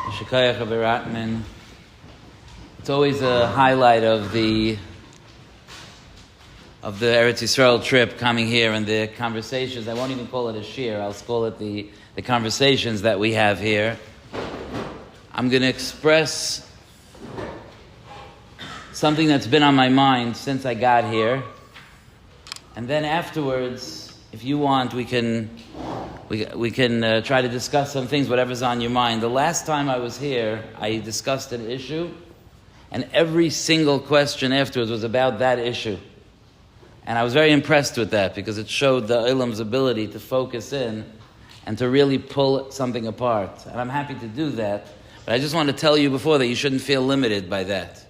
Shekayach Abiratman. It's always a highlight of the Eretz Yisrael trip, coming here and the conversations. I won't even call it a shir. I'll call it the conversations that we have here. I'm going to express something that's been on my mind since I got here, and then afterwards, if you want, we can try to discuss some things, whatever's on your mind. The last time I was here, I discussed an issue, and every single question afterwards was about that issue. And I was very impressed with that, because it showed the Olam's ability to focus in and to really pull something apart. And I'm happy to do that. But I just want to tell you before that you shouldn't feel limited by that.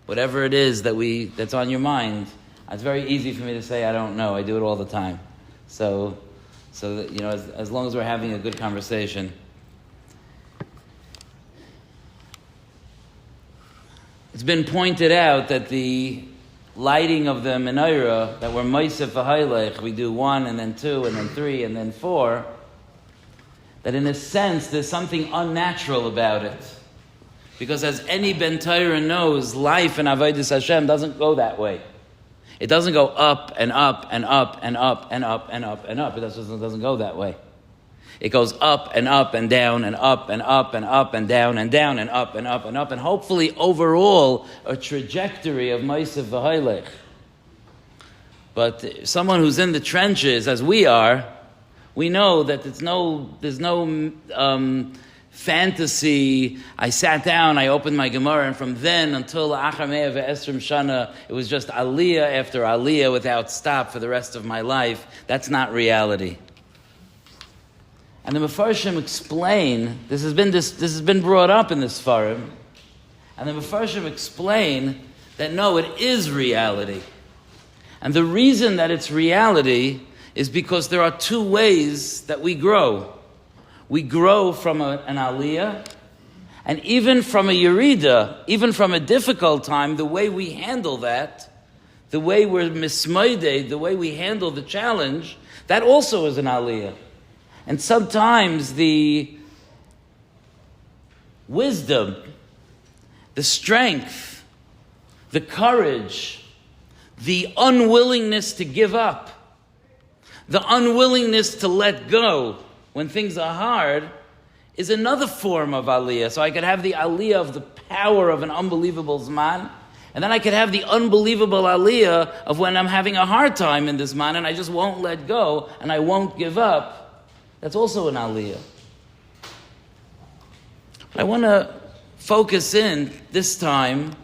Whatever it is that's on your mind, it's very easy for me to say, I don't know. I do it all the time. So that, as long as we're having a good conversation. It's been pointed out that the lighting of the menorah, that we're Moisef v'Hailech, we do 1 and then 2 and then 3 and then 4, that in a sense there's something unnatural about it. Because as any Ben Torah knows, life in Avodas Hashem doesn't go that way. It doesn't go up and up and up and up and up and up and up. It doesn't go that way. It goes up and up and down and up and up and up and down and down and up and up and up, and hopefully overall a trajectory of Moisef v'Hailech. But someone who's in the trenches, as we are, we know that there's no fantasy. I sat down, I opened my Gemara, and from then until Achar Mea ve'Esrim Shana, it was just Aliyah after Aliyah without stop for the rest of my life. That's not reality. And the Mefarshim explain, this has been brought up in this forum, and the Mefarshim explain that no, it is reality. And the reason that it's reality is because there are two ways that we grow. We grow from an aliyah, and even from a yerida, even from a difficult time, the way we handle that, the way we're mismaided, the way we handle the challenge, that also is an aliyah. And sometimes the wisdom, the strength, the courage, the unwillingness to give up, the unwillingness to let go when things are hard, is another form of aliyah. So I could have the aliyah of the power of an unbelievable zman, and then I could have the unbelievable aliyah of when I'm having a hard time in this zman and I just won't let go and I won't give up. That's also an aliyah. I want to focus in this time.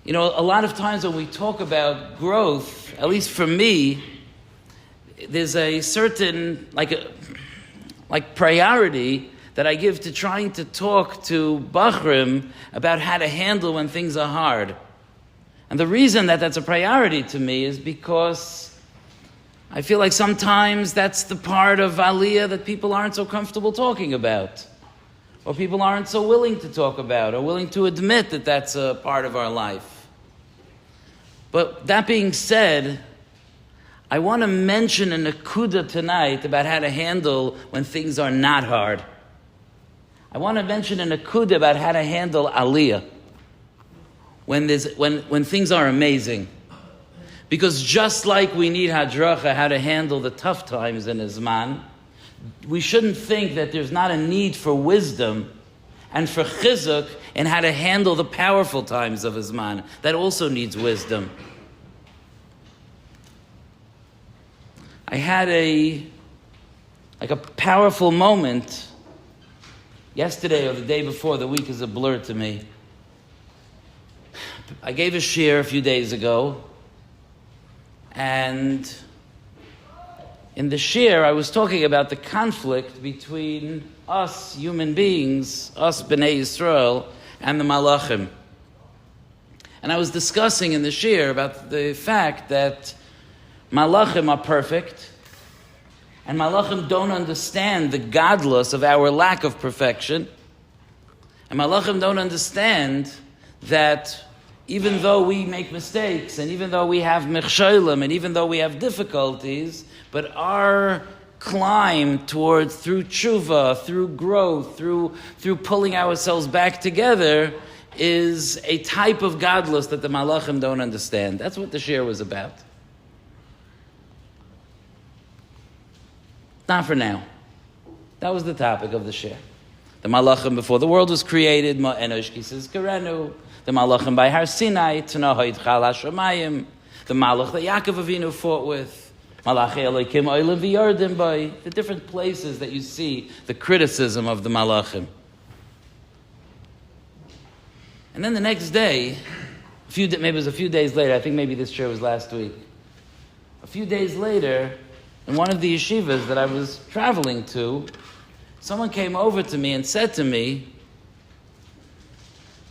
A lot of times when we talk about growth, at least for me, there's a certain priority that I give to trying to talk to Bachrim about how to handle when things are hard. And the reason that that's a priority to me is because I feel like sometimes that's the part of Aliyah that people aren't so comfortable talking about, or people aren't so willing to talk about, or willing to admit that that's a part of our life. But that being said, I want to mention a nekuda tonight about how to handle when things are not hard. I want to mention a nekuda about how to handle Aliyah when things are amazing. Because just like we need hadracha, how to handle the tough times in Zman, we shouldn't think that there's not a need for wisdom and for chizuk in how to handle the powerful times of Zman. That also needs wisdom. I had a powerful moment yesterday or the day before. The week is a blur to me. I gave a shir a few days ago, and in the shir I was talking about the conflict between us human beings, us Bnei Yisrael, and the Malachim. And I was discussing in the shir about the fact that Malachim are perfect, and Malachim don't understand the godless of our lack of perfection, and Malachim don't understand that even though we make mistakes, and even though we have mechsholim, and even though we have difficulties, but our climb towards, through tshuva, through growth, through pulling ourselves back together, is a type of godless that the malachim don't understand. That's what the shir was about. Not for now. That was the topic of the shir. The malachim before the world was created, ma enosh kises karenu. The malachim by Har Sinai, Tanohid Chal Hashemayim. The malach that Yaakov Avinu fought with. Malachi Elokim Oilim V'Yardim by the different places that you see the criticism of the malachim. And then the next day, maybe it was a few days later, I think maybe this shir was last week. A few days later, in one of the yeshivas that I was traveling to, someone came over to me and said to me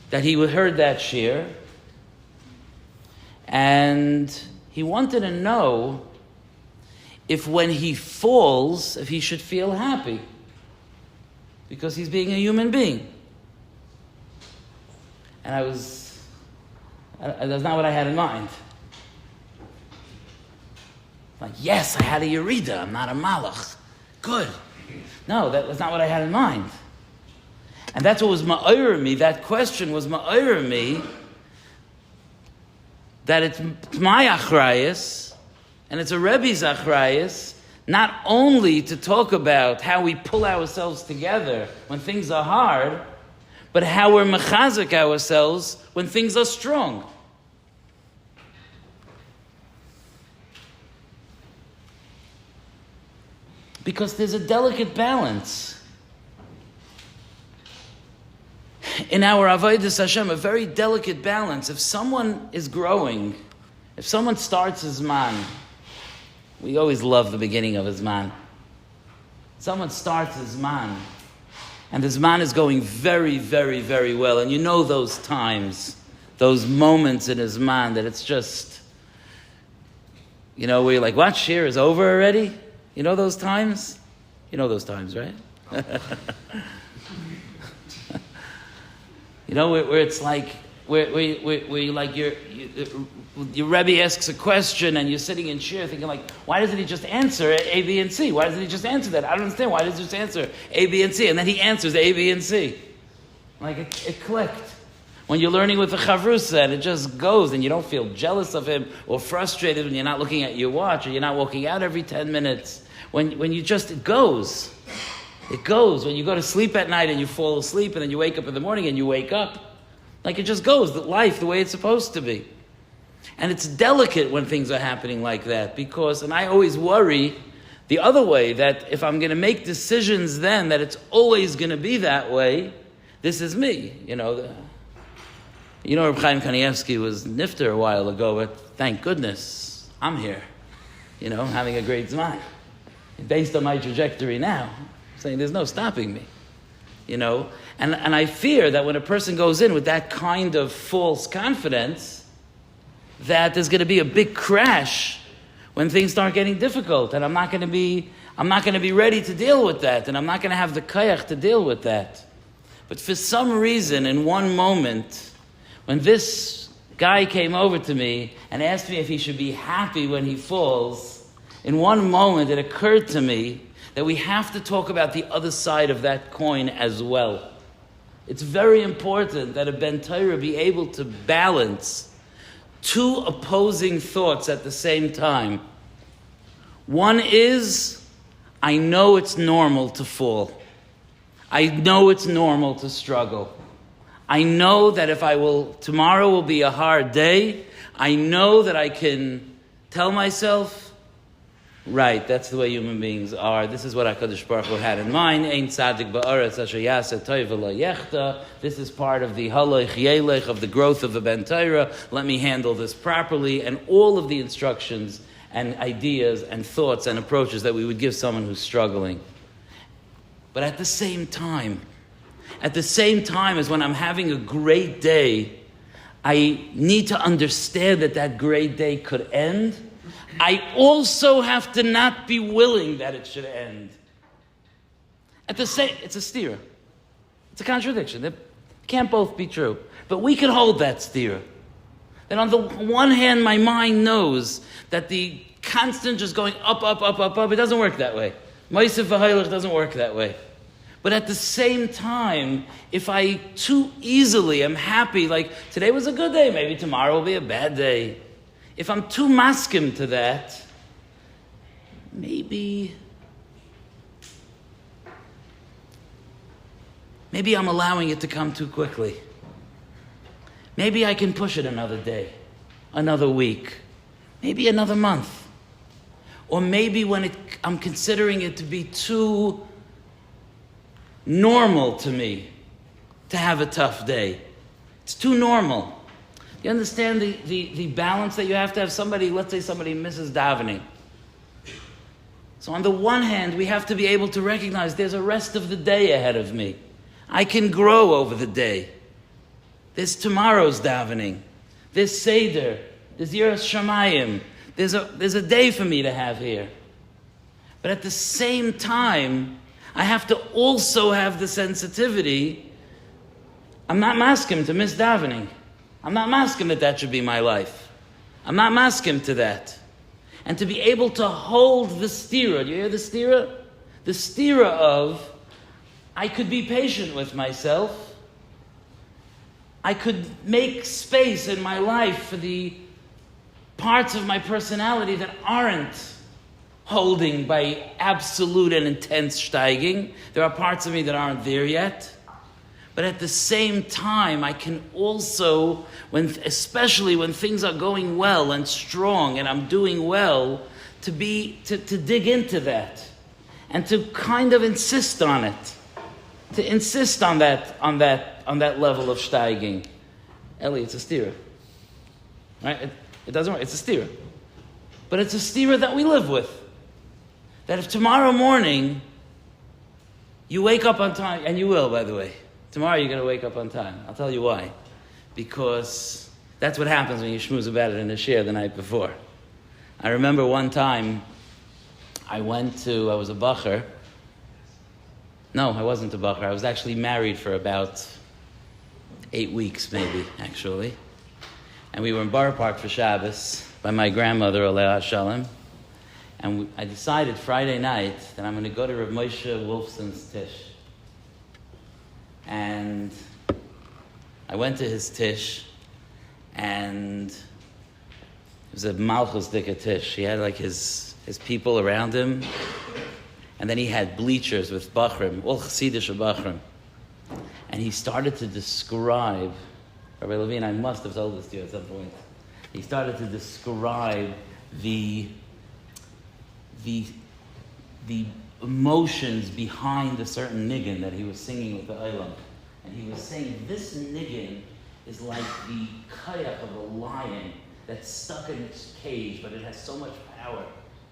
that he heard that shir, and he wanted to know if when he falls, if he should feel happy, because he's being a human being. And that's not what I had in mind. Like, yes, I had a Yerida, I'm not a Malach. Good. No, that's not what I had in mind. And that's what was ma'ayir me, that question was ma'ayir me, that it's my achrayus, and it's a Rebbe's achrayus, not only to talk about how we pull ourselves together when things are hard, but how we're mechazik ourselves when things are strong. Because there's a delicate balance in our avodas Hashem, a very delicate balance. If someone is growing, if someone starts his man, we always love the beginning of his man. Someone starts his man, and his man is going very, very, very well. And you know those times, those moments in his man that it's just, where you're like, what, shir is over already? You know those times? You know those times, right? Where it's like, where you like your Rebbe asks a question and you're sitting in shir thinking like, why doesn't he just answer A, B, and C? Why doesn't he just answer that? I don't understand. Why does he just answer A, B, and C? And then he answers A, B, and C. Like it clicked. When you're learning with the chavrusa and it just goes and you don't feel jealous of him or frustrated when you're not looking at your watch or you're not walking out every 10 minutes. When you just, it goes. It goes. When you go to sleep at night and you fall asleep and then you wake up in the morning and you wake up. Like it just goes, the life the way it's supposed to be. And it's delicate when things are happening like that because, and I always worry the other way, that if I'm going to make decisions then that it's always going to be that way, this is me. Reb Chaim Kanievsky was nifter a while ago, but thank goodness I'm here, having a great zman. Based on my trajectory now, saying there's no stopping me, And I fear that when a person goes in with that kind of false confidence, that there's going to be a big crash when things start getting difficult, and I'm not going to be ready to deal with that, and I'm not going to have the kayach to deal with that. But for some reason, in one moment, when this guy came over to me and asked me if he should be happy when he falls, in one moment it occurred to me that we have to talk about the other side of that coin as well. It's very important that a Ben Torah be able to balance two opposing thoughts at the same time. One is, I know it's normal to fall. I know it's normal to struggle. I know that tomorrow will be a hard day. I know that I can tell myself, right, that's the way human beings are. This is what HaKadosh Baruch Hu had in mind. Ein tzaddik ba'aretz asher yaseh tov v'lo yechta. This is part of the haloich yelech, of the growth of the Ben Torah. Let me handle this properly. And all of the instructions and ideas and thoughts and approaches that we would give someone who's struggling. But at the same time as when I'm having a great day, I need to understand that great day could end. I also have to not be willing that it should end. It's a stira. It's a contradiction. They can't both be true. But we can hold that stira. That on the one hand, my mind knows that the constant just going up, it doesn't work that way. Moisef v'hoilech doesn't work that way. But at the same time, if I too easily am happy, like today was a good day, maybe tomorrow will be a bad day. If I'm too maskim to that, maybe I'm allowing it to come too quickly. Maybe I can push it another day, another week, maybe another month. Or maybe when I'm considering it to be too normal to me to have a tough day. It's too normal. You understand the balance that you have to have? Let's say somebody misses davening. So on the one hand, we have to be able to recognize there's a rest of the day ahead of me. I can grow over the day. There's tomorrow's davening. There's Seder. There's Yiras Shamayim. There's a day for me to have here. But at the same time, I have to also have the sensitivity. I'm not maskim to miss davening. I'm not maskim that should be my life. I'm not maskim to that. And to be able to hold the stira. Do you hear the stira? The stira of, I could be patient with myself. I could make space in my life for the parts of my personality that aren't holding by absolute and intense steiging. There are parts of me that aren't there yet. But at the same time, I can also, especially when things are going well and strong and I'm doing well, to dig into that and to kind of insist on it, to insist on that level of steiging. Eli, it's a stira, right? It doesn't work. It's a stira, but it's a stira that we live with. That if tomorrow morning you wake up on time, and you will, by the way, tomorrow you're going to wake up on time. I'll tell you why. Because that's what happens when you schmooze about it in a share the night before. I remember one time I was a bacher. No, I wasn't a bacher. I was actually married for about 8 weeks, maybe, actually. And we were in Borough Park for Shabbos by my grandmother, Alea Shalom. And I decided Friday night that I'm going to go to Rav Moshe Wolfson's tish. And I went to his tish, and it was a Malchus Dika tish. He had like his people around him, and then he had bleachers with Bachrim, all Chassidish Bachrim. And he started to describe, Rabbi Levine, I must have told this to you at some point. He started to describe the emotions behind a certain niggin that he was singing with the Olam. And he was saying, this niggin is like the kayak of a lion that's stuck in its cage, but it has so much power.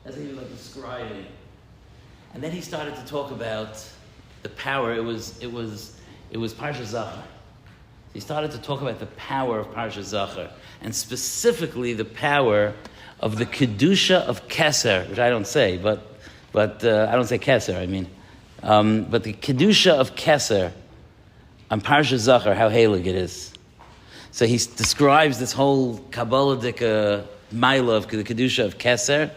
That's what he was like describing. And then he started to talk about the power. It was Parsha Zachar. He started to talk about the power of Parsha Zachar, and specifically the power of the Kedusha of Keser, which I don't say, but I don't say Keser, I mean. But the Kedusha of Keser on Parsha Zachar, how heilig it is. So he describes this whole Kabbalic Maila of the Kedusha of Keser,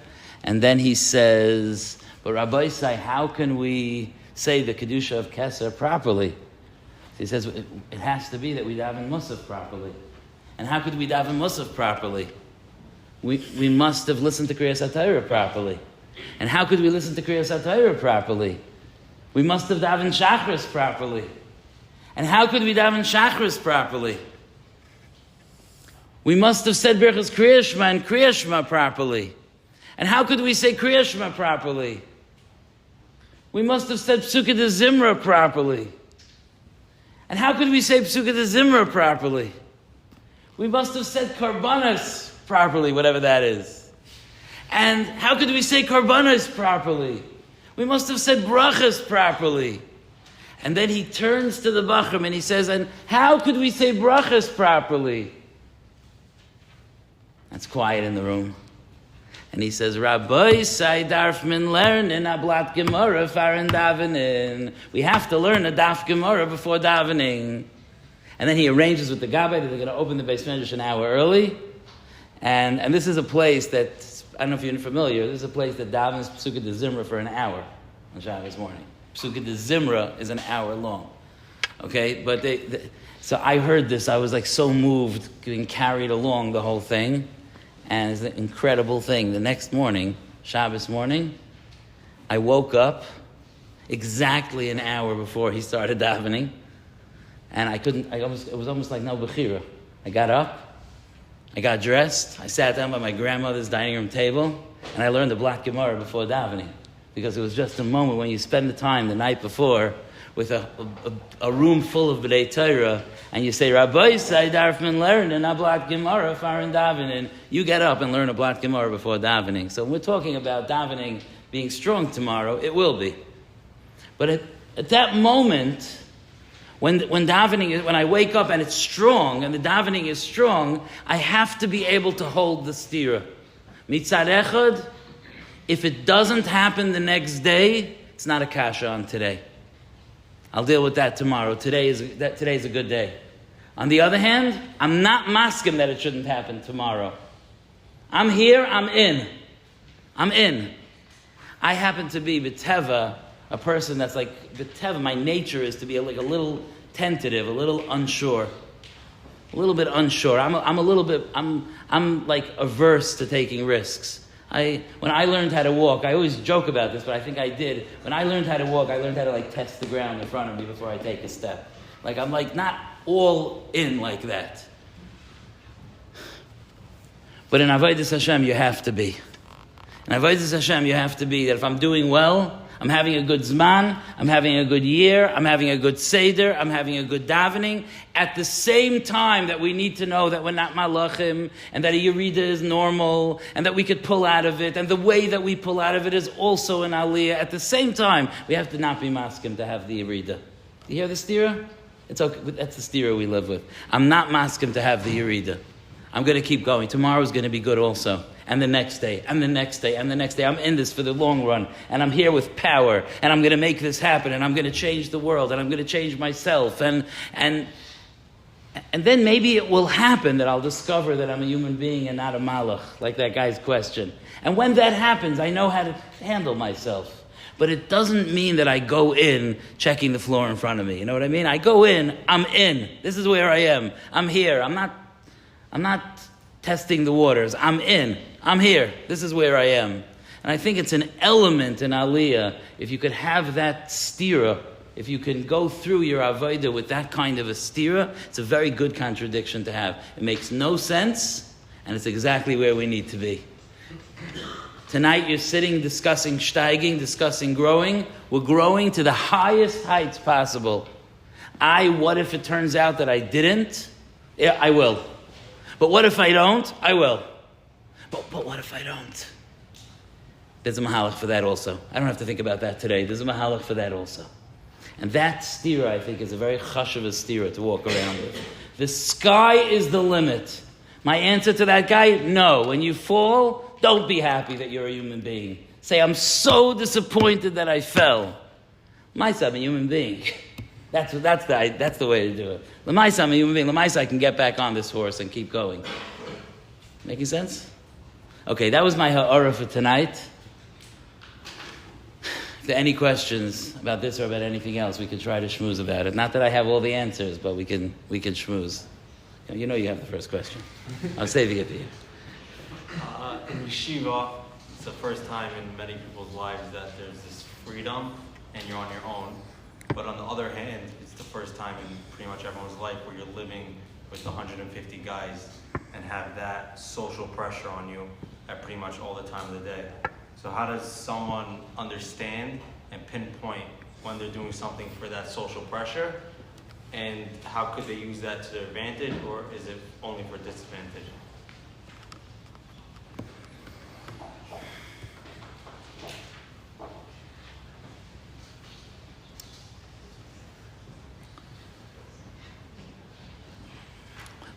and then he says, but Rabbi say, how can we say the Kedusha of Keser properly? He says, it has to be that we daven Musaf properly. And how could we daven Musaf properly? We must have listened to Kriyas HaTorah properly. And how could we listen to Kriyas HaTorah properly? We must have davened Shachris properly. And how could we daven Shachris properly? We must have said Birchas Kriya Shema and Kriya Shema properly. And how could we say Kriya Shema properly? We must have said Psukkah de Zimra properly. And how could we say Psukkah de Zimra properly? We must have said Karbanos properly, whatever that is. And how could we say Karbanos properly? We must have said Brachas properly. And then he turns to the Bachram and he says, and how could we say Brachas properly? That's quiet in the room. And he says, Rabbi, say darf min learn in a blat Gemara farin davening. We have to learn a daf Gemara before davening. And then he arranges with the Gabbai that they're going to open the Beis Medrash an hour early. And this is a place that, I don't know if you're familiar, this is a place that davens Psukkah de Zimra for an hour. on Shabbos morning. Psukkah de Zimra is an hour long. Okay, but so I heard this. I was like so moved, getting carried along the whole thing, and it's an incredible thing. The next morning, Shabbos morning, I woke up exactly an hour before he started davening, and it was almost like no bechira. I got up, I got dressed, I sat down by my grandmother's dining room table, and I learned the Black Gemara before davening, because it was just a moment when you spend the time the night before with a room full of B'nai Torah, and you say, Rabbi, I darfman learn and a Black Gemara farin davening. You get up and learn a Black Gemara before davening. So when we're talking about davening being strong tomorrow, it will be. But at that moment, when davening, when I wake up and it's strong, and the davening is strong, I have to be able to hold the stira. Mitzad echad, if it doesn't happen the next day, it's not a kasha on today. I'll deal with that tomorrow. Today's a good day. On the other hand, I'm not maskim that it shouldn't happen tomorrow. I'm here, I'm in. I happen to be b'teva, a person that's like, b'teva, my nature is to be like a little tentative, a little unsure. A little bit unsure. I'm like averse to taking risks. When I learned how to walk, I always joke about this, but I think I did. When I learned how to walk, I learned how to like test the ground in front of me before I take a step. Like I'm like not all in like that. But in Avodas Hashem, you have to be. In Avodas Hashem, you have to be that if I'm doing well, I'm having a good zman, I'm having a good year, I'm having a good seder, I'm having a good davening. At the same time that we need to know that we're not malachim, and that a yerida is normal, and that we could pull out of it, and the way that we pull out of it is also an aliyah. At the same time, we have to not be maskim to have the yerida. You hear the stira? It's okay. That's the stira we live with. I'm not maskim to have the yerida. I'm going to keep going. Tomorrow's going to be good also. And the next day, and the next day, and the next day. I'm in this for the long run. And I'm here with power. And I'm going to make this happen. And I'm going to change the world. And I'm going to change myself. And then maybe it will happen that I'll discover that I'm a human being and not a malach, like that guy's question. And when that happens, I know how to handle myself. But it doesn't mean that I go in checking the floor in front of me. You know what I mean? I go in, I'm in. This is where I am. I'm here. I'm not testing the waters. I'm in. I'm here. This is where I am. And I think it's an element in Aliyah. If you could have that stira, if you can go through your avodah with that kind of a stira, it's a very good contradiction to have. It makes no sense, and it's exactly where we need to be. Tonight you're sitting discussing steiging, discussing growing. We're growing to the highest heights possible. What if it turns out that I didn't? Yeah, I will. But what if I don't? I will. But what if I don't? There's a mahalach for that also. I don't have to think about that today. There's a mahalach for that also. And that stira, I think, is a very chashuv stira to walk around with. The sky is the limit. My answer to that guy, no. When you fall, don't be happy that you're a human being. Say, I'm so disappointed that I fell. Myself, I'm a human being. That's the way to do it. L'maisa, I'm a human being. L'maisa, I can get back on this horse and keep going. Making sense? Okay, that was my ha'ara for tonight. If there are any questions about this or about anything else, we can try to schmooze about it. Not that I have all the answers, but we can schmooze. You know you have the first question. I'm saving it to you. In Yeshiva, it's the first time in many people's lives that there's this freedom and you're on your own. But on the other hand, it's the first time in pretty much everyone's life where you're living with 150 guys and have that social pressure on you at pretty much all the time of the day. So how does someone understand and pinpoint when they're doing something for that social pressure? And how could they use that to their advantage, or is it only for disadvantage?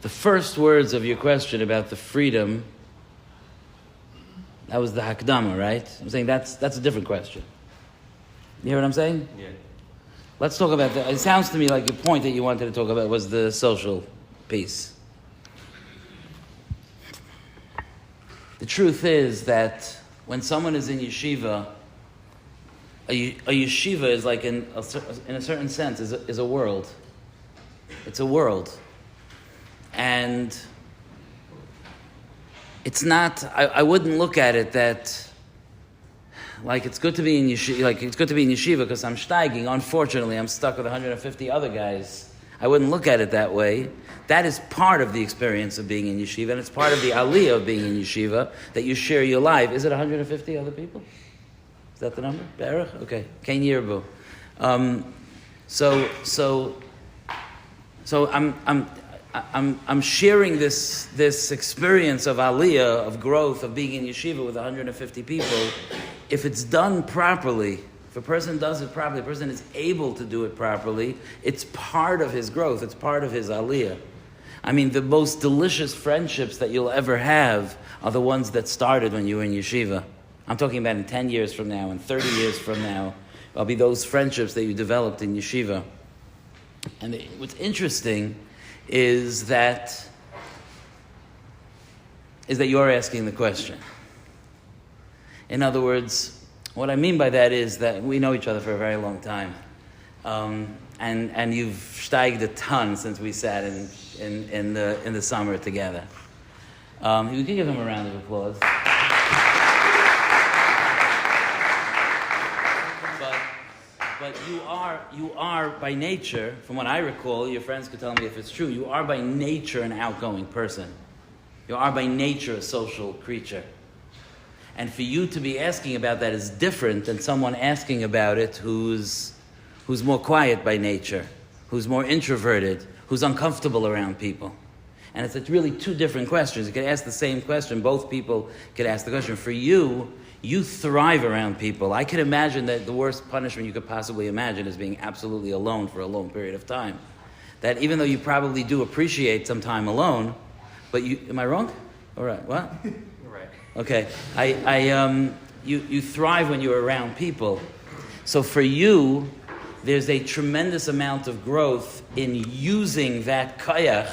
The first words of your question about the freedom, that was the hakdama, right? I'm saying that's a different question. You hear what I'm saying? Yeah. Let's talk about that. It sounds to me like the point that you wanted to talk about was the social piece. The truth is that when someone is in yeshiva, a yeshiva is like, in a certain sense, is a world. It's a world. And it's not, I wouldn't look at it that, like, it's good to be in yeshiva, because I'm steiging. Unfortunately, I'm stuck with 150 other guys. I wouldn't look at it that way. That is part of the experience of being in yeshiva, and it's part of the aliyah of being in yeshiva, that you share your life. Is it 150 other people? Is that the number? Berach? Okay. Kain Yirbu. So I'm sharing this experience of aliyah, of growth, of being in yeshiva with 150 people. If it's done properly, if a person does it properly, a person is able to do it properly, it's part of his growth, it's part of his aliyah. I mean, the most delicious friendships that you'll ever have are the ones that started when you were in yeshiva. I'm talking about in 10 years from now, and 30 years from now, will be those friendships that you developed in yeshiva. And what's interesting is that you're asking the question. In other words, what I mean by that is that we know each other for a very long time, and you've steiged a ton since we sat in the summer together. We can give him a round of applause. But you are by nature, from what I recall, your friends could tell me if it's true, you are by nature an outgoing person. You are by nature a social creature. And for you to be asking about that is different than someone asking about it who's more quiet by nature, who's more introverted, who's uncomfortable around people. And it's really two different questions. You could ask the same question. Both people could ask the question. For you thrive around people. I can imagine that the worst punishment you could possibly imagine is being absolutely alone for a long period of time. That even though you probably do appreciate some time alone, but am I wrong? All right, what? You're right. Okay, you thrive when you're around people. So for you, there's a tremendous amount of growth in using that kayach,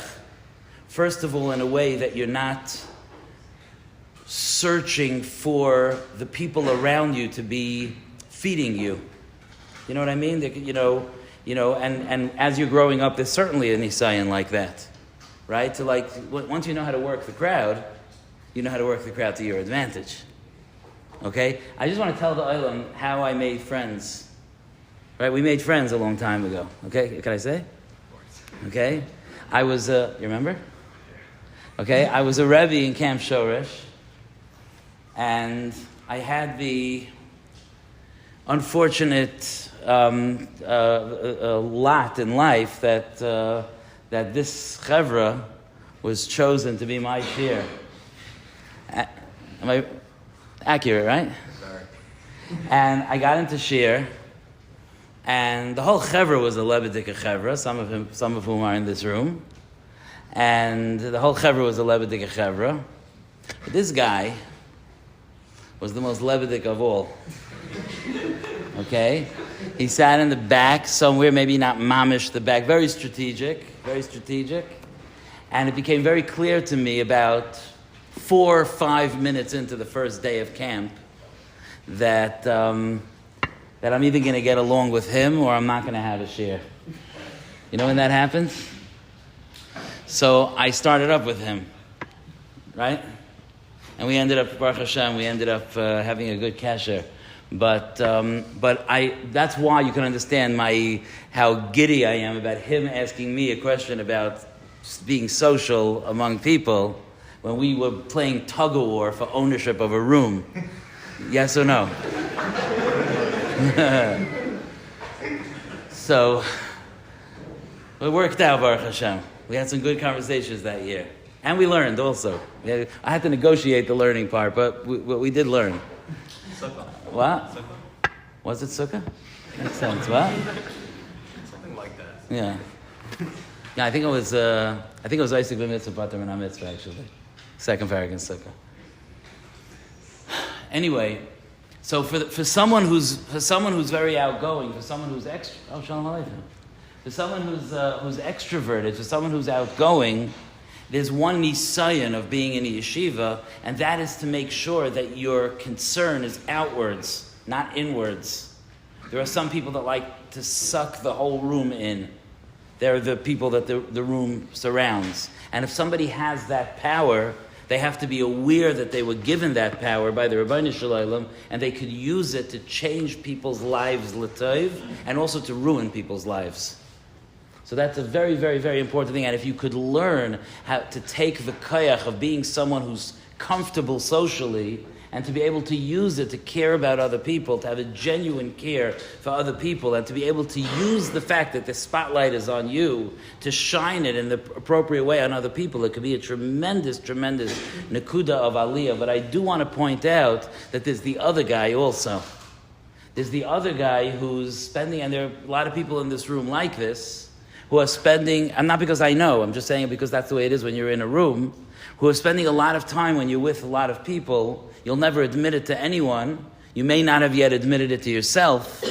first of all, in a way that you're not searching for the people around you to be feeding you. You know what I mean? And as you're growing up, there's certainly an isayan like that, right? So like, once you know how to work the crowd, you know how to work the crowd to your advantage. Okay? I just want to tell the Olam how I made friends. Right? We made friends a long time ago. Okay? Can I say? Okay? I was you remember? Okay? I was a Rebbe in Camp Shoresh. And I had the unfortunate lot in life that this chevra was chosen to be my shir. Am I accurate, right? Sorry. And I got into shir, and the whole chevra was a Lebedika chevra, some of whom are in this room. And the whole chevra was a Lebedika chevra. But this guy was the most Lebedik of all. Okay? He sat in the back somewhere, maybe not mamish the back, very strategic. And it became very clear to me about 4 or 5 minutes into the first day of camp that I'm either going to get along with him or I'm not going to have a share. You know when that happens? So I started up with him, right? And we ended up, Baruch Hashem, having a good kasher. But that's why you can understand how giddy I am about him asking me a question about being social among people when we were playing tug-of-war for ownership of a room. Yes or no? So, it worked out, Baruch Hashem. We had some good conversations that year. And we learned also. I had to negotiate the learning part, but we did learn. Sukkah. What? Sukkah. Was it sukkah? Makes sense. What? Something like that. Yeah. Yeah, I think it was Isaac ben Mitzvah, Pater and Mitzvah, actually. Second paragraph in sukkah. Anyway, so for someone who's very outgoing, for someone who's Shalom Aleichem. For someone who's extroverted, for someone who's outgoing, there's one nisayan of being in a yeshiva, and that is to make sure that your concern is outwards, not inwards. There are some people that like to suck the whole room in. They're the people that the room surrounds. And if somebody has that power, they have to be aware that they were given that power by the Ribbono Shel Olam, and they could use it to change people's lives l'tov, and also to ruin people's lives. So that's a very, very, very important thing. And if you could learn how to take the koyach of being someone who's comfortable socially, and to be able to use it to care about other people, to have a genuine care for other people, and to be able to use the fact that the spotlight is on you to shine it in the appropriate way on other people, it could be a tremendous, tremendous nekuda of aliyah. But I do want to point out that there's the other guy also. There's the other guy who's spending, and there are a lot of people in this room like this, who are spending, and not because I know, I'm just saying it because that's the way it is when you're in a room, who are spending a lot of time when you're with a lot of people. You'll never admit it to anyone. You may not have yet admitted it to yourself,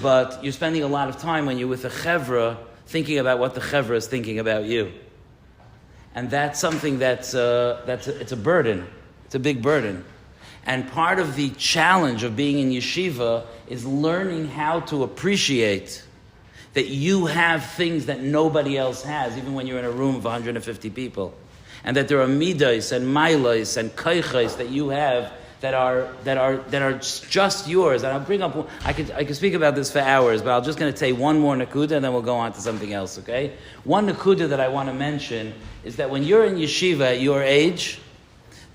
but you're spending a lot of time when you're with a chevra thinking about what the chevra is thinking about you. And that's something it's a burden. It's a big burden. And part of the challenge of being in yeshiva is learning how to appreciate that you have things that nobody else has, even when you're in a room of 150 people. And that there are midos and milos and koichos that you have that are just yours. And I'll bring up, I could speak about this for hours, but I'm just going to say one more nakuda and then we'll go on to something else, okay? One nakuda that I want to mention is that when you're in yeshiva at your age,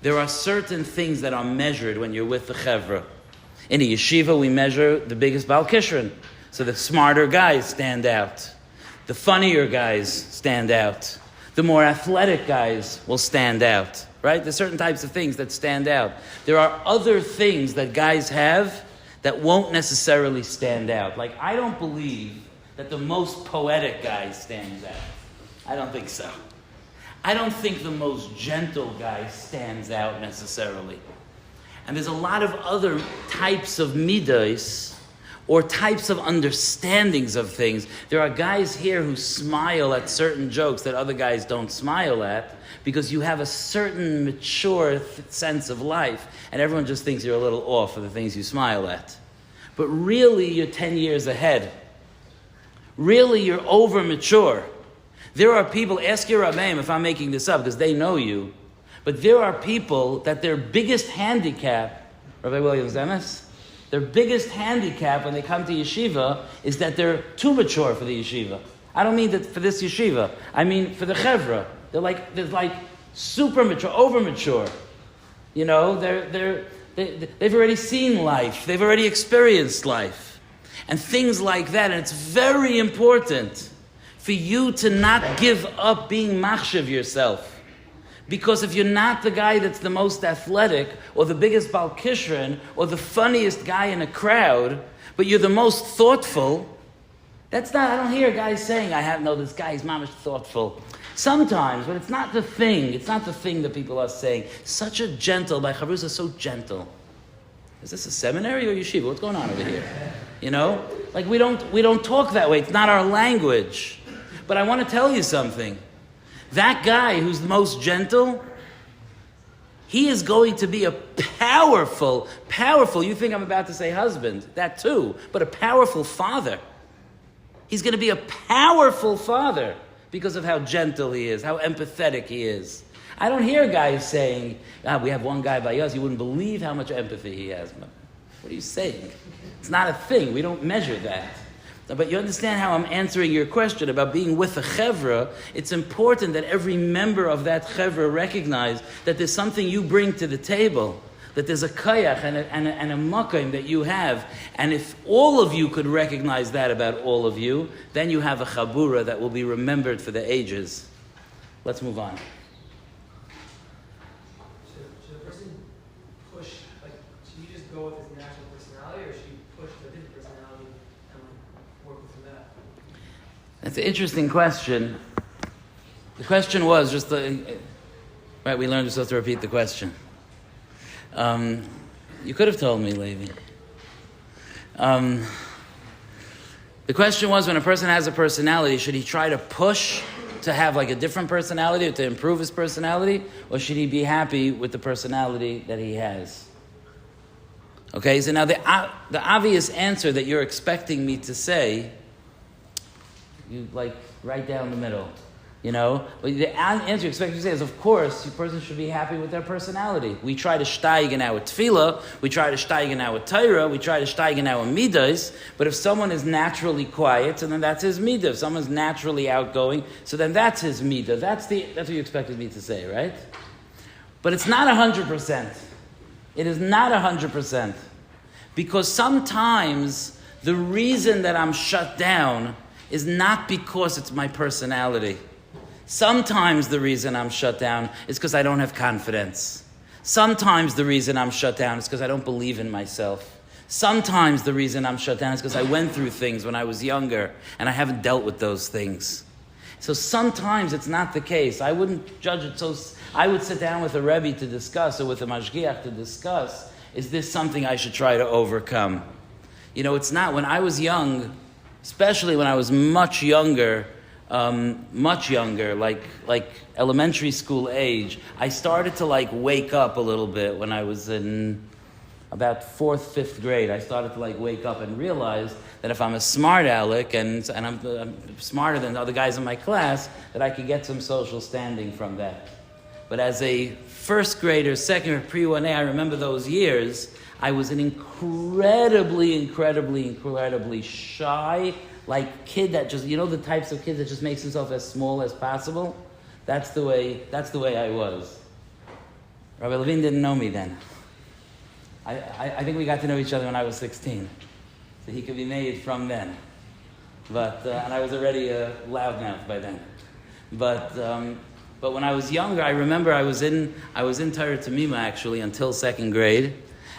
there are certain things that are measured when you're with the chevra. In a yeshiva, we measure the biggest Baal Kishron. So the smarter guys stand out. The funnier guys stand out. The more athletic guys will stand out, right? There's certain types of things that stand out. There are other things that guys have that won't necessarily stand out. Like, I don't believe that the most poetic guy stands out. I don't think so. I don't think the most gentle guy stands out necessarily. And there's a lot of other types of midos, or types of understandings of things. There are guys here who smile at certain jokes that other guys don't smile at because you have a certain mature sense of life, and everyone just thinks you're a little off for the things you smile at. But really, you're 10 years ahead. Really, you're over mature. There are people, ask your Rabbeim if I'm making this up because they know you, but there are people that their biggest handicap, Rabbi Williams Demis, their biggest handicap when they come to yeshiva is that they're too mature for the yeshiva. I don't mean that for this yeshiva. I mean for the chevra. They're like super mature, over mature. You know, they've already seen life. They've already experienced life. And things like that. And it's very important for you to not give up being machshav yourself. Because if you're not the guy that's the most athletic, or the biggest Baal Kishron, or the funniest guy in a crowd, but you're the most thoughtful, that's not, I don't hear guys saying, this guy is mamish thoughtful. Sometimes, but it's not the thing. It's not the thing that people are saying. Such a gentle, by Chavrusa, so gentle. Is this a seminary or yeshiva? What's going on over here? You know? Like we don't talk that way. It's not our language. But I want to tell you something. That guy who's the most gentle, he is going to be a powerful, you think I'm about to say husband, that too, but a powerful father. He's going to be a powerful father because of how gentle he is, how empathetic he is. I don't hear guys saying, we have one guy by us, you wouldn't believe how much empathy he has. What are you saying? It's not a thing. We don't measure that. But you understand how I'm answering your question about being with a chevra. It's important that every member of that chevra recognize that there's something you bring to the table, that there's a kayach and a makom that you have. And if all of you could recognize that about all of you, then you have a chabura that will be remembered for the ages. Let's move on. Should a person push, should you just go with his natural personality, or should you push the different personality and work with that? That's an interesting question. The question was right, we learned we're supposed to repeat the question. You could have told me, Levi. The question was, when a person has a personality, should he try to push to have a different personality or to improve his personality, or should he be happy with the personality that he has? Okay, so now the obvious answer that you're expecting me to say, you like right down the middle, you know? But the answer you expect me to say is, of course, your person should be happy with their personality. We try to steigen our tefillah, we try to steigen our Torah, we try to steigen our midas, but if someone is naturally quiet, so then that's his midah. If someone's naturally outgoing, so then that's his midah. That's what you expected me to say, right? But it's not 100%. It is not 100%. Because sometimes the reason that I'm shut down is not because it's my personality. Sometimes the reason I'm shut down is because I don't have confidence. Sometimes the reason I'm shut down is because I don't believe in myself. Sometimes the reason I'm shut down is because I went through things when I was younger and I haven't dealt with those things. So sometimes it's not the case. I wouldn't judge it. So I would sit down with a Rebbe to discuss, or with a Mashgiach to discuss, is this something I should try to overcome? You know, it's not. When I was young, especially when I was much younger, like elementary school age, I started to like wake up a little bit when I was in about 4th, 5th grade. I started to like wake up and realize that if I'm a smart aleck and I'm smarter than the other guys in my class, that I could get some social standing from that. But as a first grader, second grader, pre-1A, I remember those years, I was an incredibly shy, like kid that just, you know, the types of kids that just makes himself as small as possible? That's the way I was. Rabbi Levine didn't know me then. I think we got to know each other when I was 16. So he could be made from then. But, and I was already a loudmouth by then. But when I was younger, I remember I was in Torah Tamima actually until 2nd grade.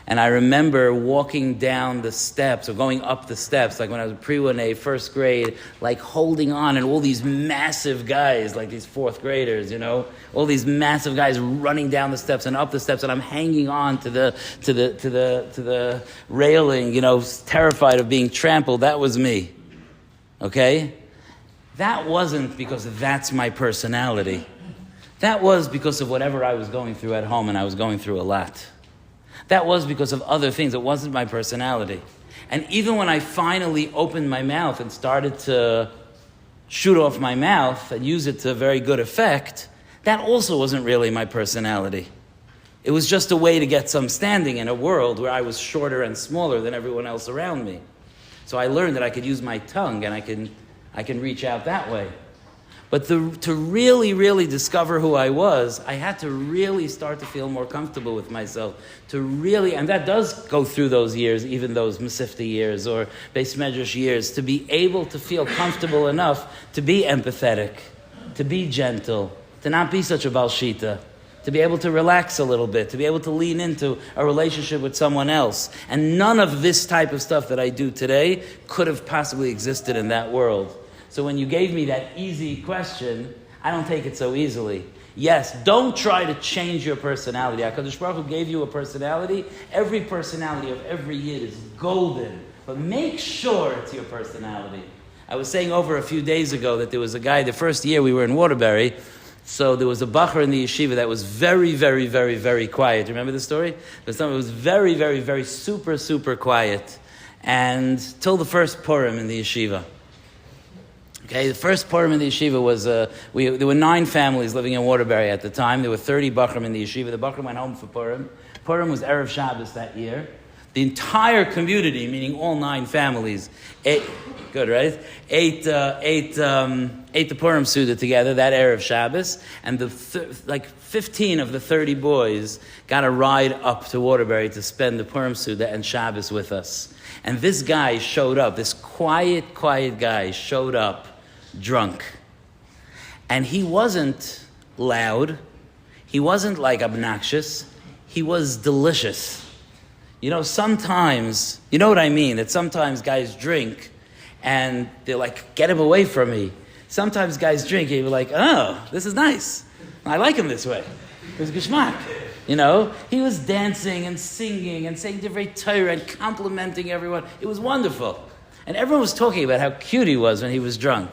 And I remember walking down the steps, or going up the steps, like when I was pre-1A, 1st grade, like holding on, and all these massive guys, like these 4th graders, you know, all these massive guys running down the steps and up the steps, and I'm hanging on to the railing, you know, terrified of being trampled. That was me. Okay? That wasn't because that's my personality. That was because of whatever I was going through at home, and I was going through a lot. That was because of other things. It wasn't my personality. And even when I finally opened my mouth and started to shoot off my mouth and use it to very good effect, that also wasn't really my personality. It was just a way to get some standing in a world where I was shorter and smaller than everyone else around me. So I learned that I could use my tongue and I can reach out that way. But to really, really discover who I was, I had to really start to feel more comfortable with myself. And that does go through those years, even those Masifta years or Beis Medrash years, to be able to feel comfortable enough to be empathetic, to be gentle, to not be such a balshita, to be able to relax a little bit, to be able to lean into a relationship with someone else. And none of this type of stuff that I do today could have possibly existed in that world. So when you gave me that easy question, I don't take it so easily. Yes, don't try to change your personality. HaKadosh Baruch Hu gave you a personality. Every personality of every Yid is golden. But make sure it's your personality. I was saying over a few days ago that there was a guy, the first year we were in Waterbury, so there was a bacher in the yeshiva that was very, very, very, very quiet. Remember the story? There's someone who was very, very, very super, super quiet. And till the first Purim in the yeshiva. Okay, the first Purim in the yeshiva was, there were 9 families living in Waterbury at the time. There were 30 Bachrim in the yeshiva. The Bachrim went home for Purim. Purim was Erev Shabbos that year. The entire community, meaning all 9 families, ate the Purim Suda together, that Erev Shabbos, and 15 of the 30 boys got a ride up to Waterbury to spend the Purim Suda and Shabbos with us. And this guy showed up, this quiet guy showed up drunk. And he wasn't loud. He wasn't like obnoxious. He was delicious. You know, sometimes, you know what I mean? That sometimes guys drink and they're like, get him away from me. Sometimes guys drink and you're like, oh, this is nice. I like him this way. It was geschmack. You know, he was dancing and singing and saying divrei Torah and complimenting everyone. It was wonderful. And everyone was talking about how cute he was when he was drunk.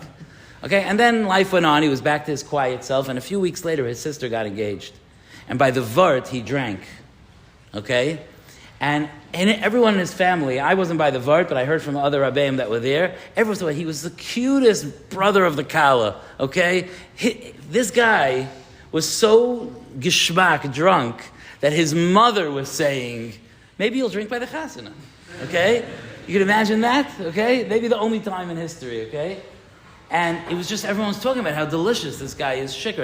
Okay, and then life went on. He was back to his quiet self. And a few weeks later, his sister got engaged. And by the Vart, he drank. Okay? And everyone in his family, I wasn't by the Vart, but I heard from other Rabbeim that were there, everyone thought he was the cutest brother of the Kala, okay? This guy was so geschmack drunk that his mother was saying, maybe you'll drink by the chasana, okay? You can imagine that, okay? Maybe the only time in history, okay? And it was just, everyone's talking about how delicious this guy is, shikar.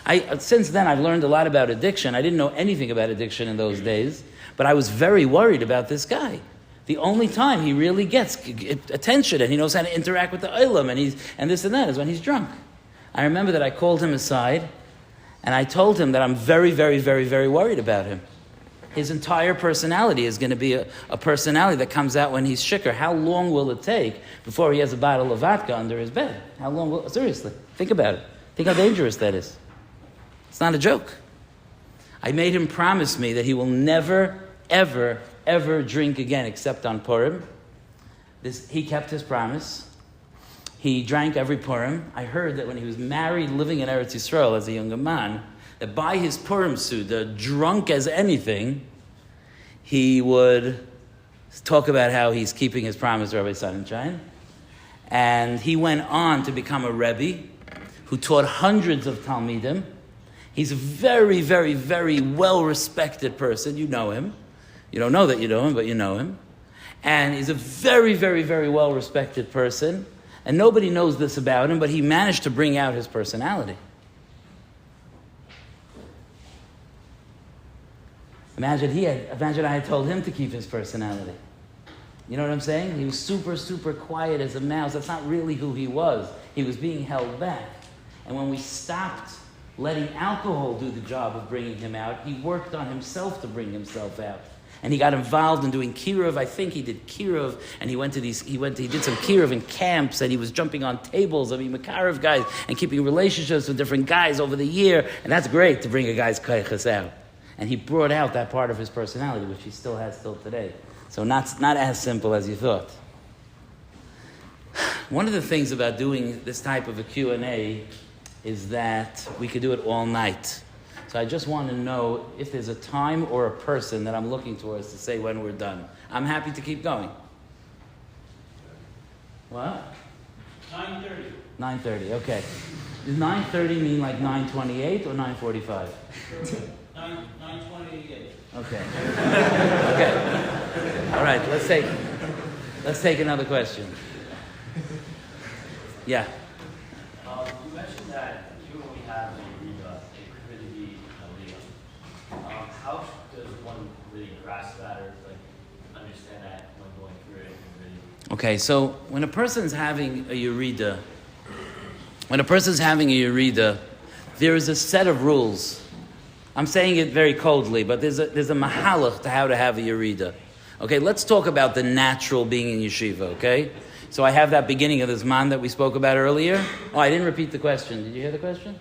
And since then, I've learned a lot about addiction. I didn't know anything about addiction in those days, but I was very worried about this guy. The only time he really gets attention and he knows how to interact with the olam and this and that is when he's drunk. I remember that I called him aside and I told him that I'm very, very, very, very worried about him. His entire personality is going to be a personality that comes out when he's shikar. How long will it take before he has a bottle of vodka under his bed? How long will... Seriously, think about it. Think how dangerous that is. It's not a joke. I made him promise me that he will never, ever, ever drink again except on Purim. He kept his promise. He drank every Purim. I heard that when he was married, living in Eretz Yisrael as a younger man, that by his Purim Suda, drunk as anything, he would talk about how he's keeping his promise to Rabbi Sonnenschein. And he went on to become a Rebbe who taught hundreds of Talmidim. He's a very, very, very well-respected person. You know him. You don't know that you know him, but you know him. And he's a very, very, very well-respected person. And nobody knows this about him, but he managed to bring out his personality. Imagine I had told him to keep his personality. You know what I'm saying? He was super, super quiet as a mouse. That's not really who he was. He was being held back. And when we stopped letting alcohol do the job of bringing him out, he worked on himself to bring himself out. And he got involved in doing kiruv. I think he did kiruv, and he did some kiruv in camps, and he was jumping on tables. I mean, Makarev guys, and keeping relationships with different guys over the year. And that's great to bring a guy's kaiches out. And he brought out that part of his personality, which he still has today. So not as simple as you thought. One of the things about doing this type of a Q&A is that we could do it all night. So I just want to know if there's a time or a person that I'm looking towards to say when we're done. I'm happy to keep going. What? 9:30. 9:30, okay. Does 9:30 mean like 9:28 or 9:45? 9:28. Okay. Okay. All right, let's take another question. Yeah. You mentioned that even when we have a Yeshiva, it could really be an Aliyah. How does one really grasp that or understand that when going through it? Really... Okay, so when a person's having a Yerida, there is a set of rules. I'm saying it very coldly, but there's a mahalach to how to have a Yerida. Okay, let's talk about the natural being in yeshiva, okay? So I have that beginning of the Zman that we spoke about earlier. Oh, I didn't repeat the question. Did you hear the question?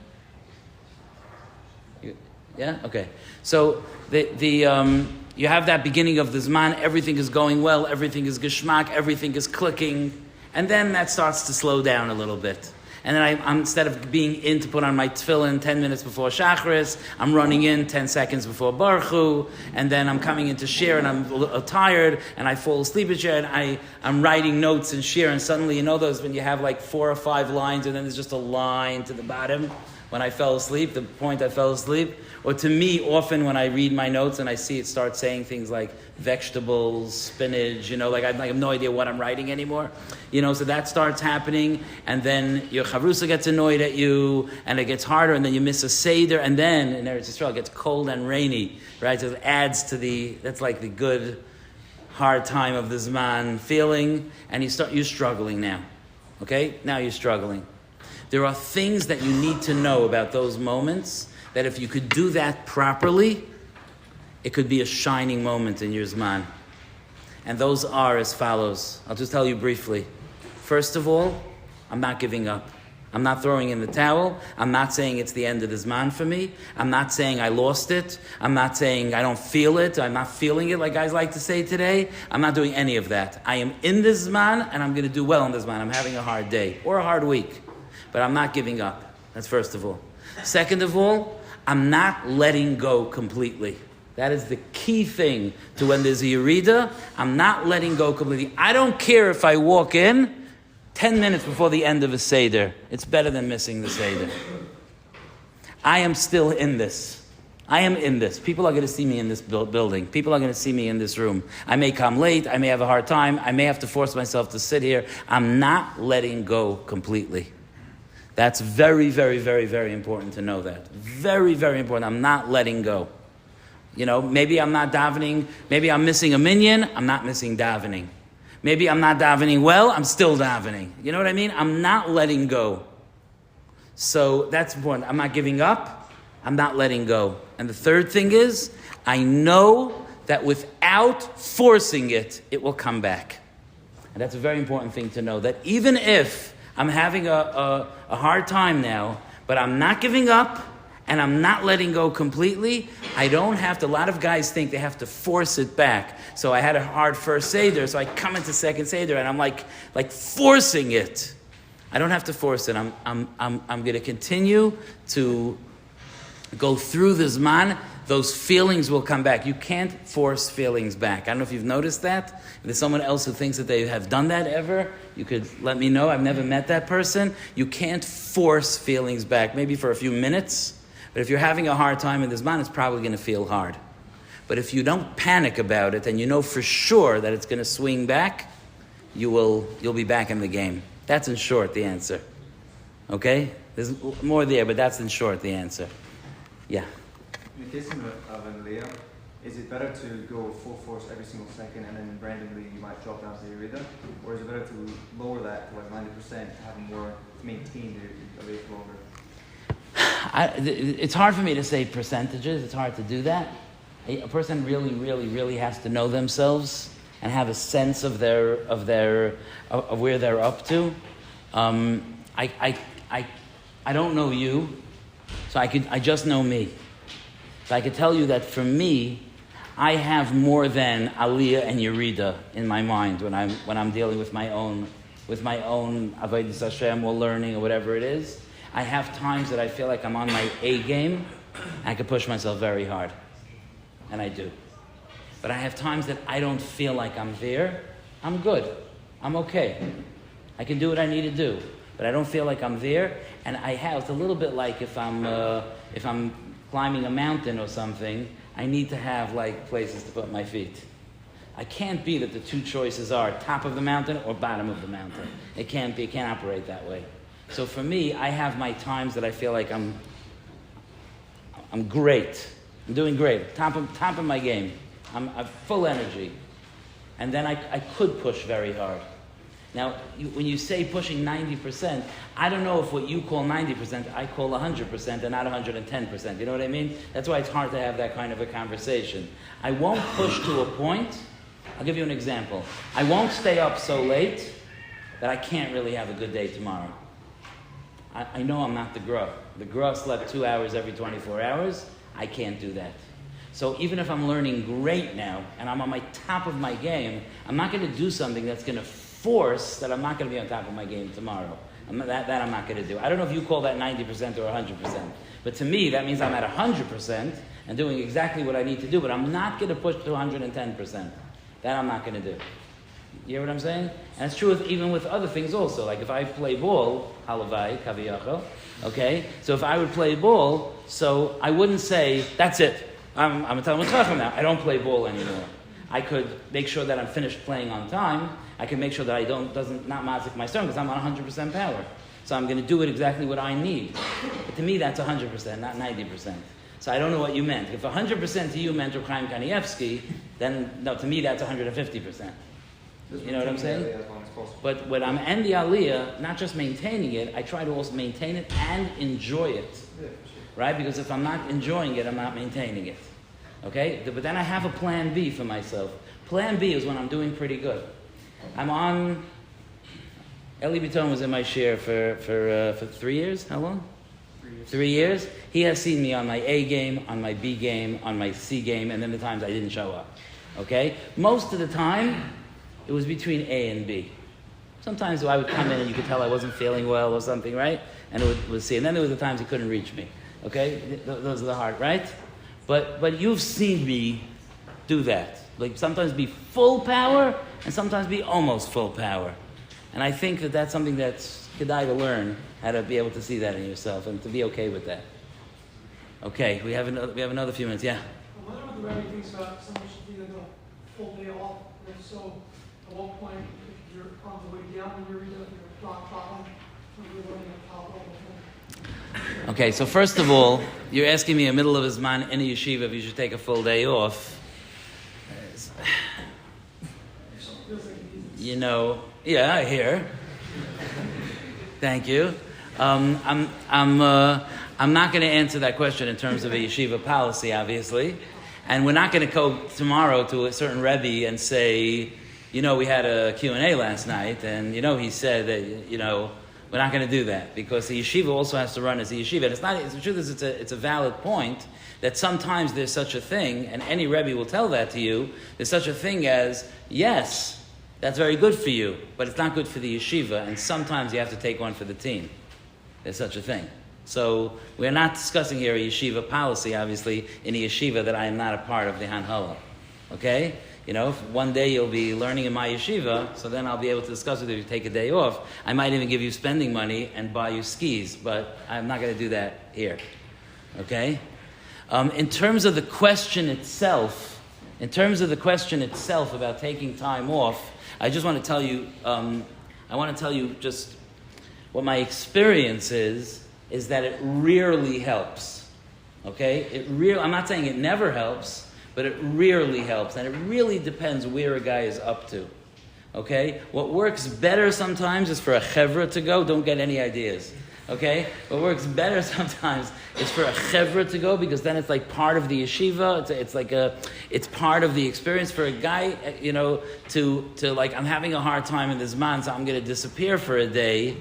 Yeah? Okay. So you have that beginning of the Zman, everything is going well, everything is geschmack, everything is clicking, and then that starts to slow down a little bit. And then I'm instead of being in to put on my tefillin 10 minutes before Shachris, I'm running in 10 seconds before Baruch Hu, and then I'm coming into Shir and I'm tired, and I fall asleep at Shir, and I'm writing notes in Shir, and suddenly, you know those when you have like 4 or 5 lines, and then there's just a line to the bottom when I fell asleep, the point I fell asleep? Or to me, often when I read my notes and I see it start saying things like vegetables, spinach, like I have no idea what I'm writing anymore. So that starts happening, and then your chavrusa gets annoyed at you, and it gets harder, and then you miss a seder, and then in Eretz Yisrael it gets cold and rainy, right? So it adds to that's like the good, hard time of the Zman feeling, and you're struggling now. Okay? Now you're struggling. There are things that you need to know about those moments that if you could do that properly, it could be a shining moment in your Zman. And those are as follows. I'll just tell you briefly. First of all, I'm not giving up. I'm not throwing in the towel. I'm not saying it's the end of the Zman for me. I'm not saying I lost it. I'm not saying I don't feel it. I'm not feeling it like guys like to say today. I'm not doing any of that. I am in the Zman, and I'm going to do well in the Zman. I'm having a hard day or a hard week. But I'm not giving up. That's first of all. Second of all, I'm not letting go completely. That is the key thing to when there's a Yerida. I'm not letting go completely. I don't care if I walk in 10 minutes before the end of a Seder. It's better than missing the Seder. I am still in this. I am in this. People are going to see me in this building. People are going to see me in this room. I may come late. I may have a hard time. I may have to force myself to sit here. I'm not letting go completely. That's very, very, very, very important to know that. Very, very important. I'm not letting go. You know, maybe I'm not davening. Maybe I'm missing a minyan. I'm not missing davening. Maybe I'm not davening well. I'm still davening. You know what I mean? I'm not letting go. So that's important. I'm not giving up. I'm not letting go. And the third thing is, I know that without forcing it, it will come back. And that's a very important thing to know. That even if I'm having a hard time now, but I'm not giving up, and I'm not letting go completely, I don't have to, a lot of guys think they have to force it back. So I had a hard first Seder, so I come into second Seder, and I'm like forcing it. I don't have to force it. I'm going to continue to go through the Zman. Those feelings will come back. You can't force feelings back. I don't know if you've noticed that. If there's someone else who thinks that they have done that ever, you could let me know. I've never met that person. You can't force feelings back, maybe for a few minutes. But if you're having a hard time in this Zman, it's probably going to feel hard. But if you don't panic about it and you know for sure that it's going to swing back, you'll be back in the game. That's in short the answer. Okay? There's more there, but that's in short the answer. Yeah. In the case of an Aliyah, is it better to go full force every single second and then randomly you might drop down to the Yerida? Or is it better to lower that to like 90%, have more, maintain the Aliyah for longer? It's hard for me to say percentages. It's hard to do that. A person really, really, really has to know themselves and have a sense of where they're up to. I don't know you, so I just know me. So I could tell you that for me, I have more than Aliyah and Yerida in my mind when I'm dealing with my own Avodas Hashem or learning or whatever it is. I have times that I feel like I'm on my A game, and I can push myself very hard. And I do. But I have times that I don't feel like I'm there. I'm good. I'm okay. I can do what I need to do. But I don't feel like I'm there. And it's a little bit like if I'm climbing a mountain or something, I need to have like places to put my feet. I can't be that the two choices are top of the mountain or bottom of the mountain. It can't be. It can't operate that way. So for me, I have my times that I feel like I'm great. I'm doing great. Top of my game. I'm full energy. And then I could push very hard. Now, when you say pushing 90%, I don't know if what you call 90%, I call 100% and not 110%. You know what I mean? That's why it's hard to have that kind of a conversation. I won't push to a point. I'll give you an example. I won't stay up so late that I can't really have a good day tomorrow. I know I'm not the Gra. The Gra slept 2 hours every 24 hours. I can't do that. So even if I'm learning great now and I'm on my top of my game, I'm not going to do something that's going to force that I'm not going to be on top of my game tomorrow. That I'm not going to do. I don't know if you call that 90% or 100%. But to me, that means I'm at 100% and doing exactly what I need to do. But I'm not going to push to 110%. That I'm not going to do. You hear what I'm saying? And it's true even with other things also. Like if I play ball, halavai, kaviyachol, okay? So if I would play ball, so I wouldn't say, that's it. I'm a Talmud Chacham now. I don't play ball anymore. I could make sure that I'm finished playing on time. I can make sure that I not mazik my stone because I'm on 100% power. So I'm going to do it exactly what I need. But to me, that's 100%, not 90%. So I don't know what you meant. If 100% to you meant Reb Chaim Kanievsky, then no, to me that's 150%. You know what I'm saying? But when I'm in the Aliyah, not just maintaining it, I try to also maintain it and enjoy it. Right? Because if I'm not enjoying it, I'm not maintaining it. Okay? But then I have a plan B for myself. Plan B is when I'm doing pretty good. I'm on... Eli Biton was in my share for 3 years. How long? 3 years. He has seen me on my A game, on my B game, on my C game, and then the times I didn't show up. Okay? Most of the time, it was between A and B. Sometimes I would come in and you could tell I wasn't feeling well or something, right? And it was C. And then there was the times he couldn't reach me. Okay? Those are the hard, right? But you've seen me do that. Like sometimes be full power and sometimes be almost full power. And I think that that's something that's kedai to learn, how to be able to see that in yourself and to be okay with that. Okay, we have another few minutes. Yeah. I wonder what the Rebbe thinks about someone should be like a full day off. And if so, at what point, if you're on the way down in your reader, if you're rock bottom, when you're learning to top all the time. Okay, so first of all, you're asking me in the middle of his man in a yeshiva if you should take a full day off. You know, yeah, I hear. Thank you. I'm not going to answer that question in terms of a yeshiva policy, obviously, and we're not going to go tomorrow to a certain Rebbe and say, you know, we had a Q&A last night, and you know, he said that, you know, we're not going to do that because the yeshiva also has to run as a yeshiva. And the truth is, it's a valid point that sometimes there's such a thing, and any Rebbe will tell that to you. There's such a thing as, yes, that's very good for you, but it's not good for the yeshiva, and sometimes you have to take one for the team. There's such a thing. So we're not discussing here a yeshiva policy, obviously, in a yeshiva that I am not a part of the Hanhala. Okay? You know, if one day you'll be learning in my yeshiva, so then I'll be able to discuss with you if you take a day off. I might even give you spending money and buy you skis, but I'm not going to do that here. Okay? In terms of the question itself about taking time off, I just want to tell you, just what my experience is that it rarely helps. Okay? I'm not saying it never helps, but it rarely helps. And it really depends where a guy is up to. Okay? What works better sometimes is for a chevra to go. Don't get any ideas. Okay? What works better sometimes is for a chevra to go because then it's like part of the yeshiva. It's part of the experience for a guy, you know, to like, I'm having a hard time in this month, so I'm going to disappear for a day.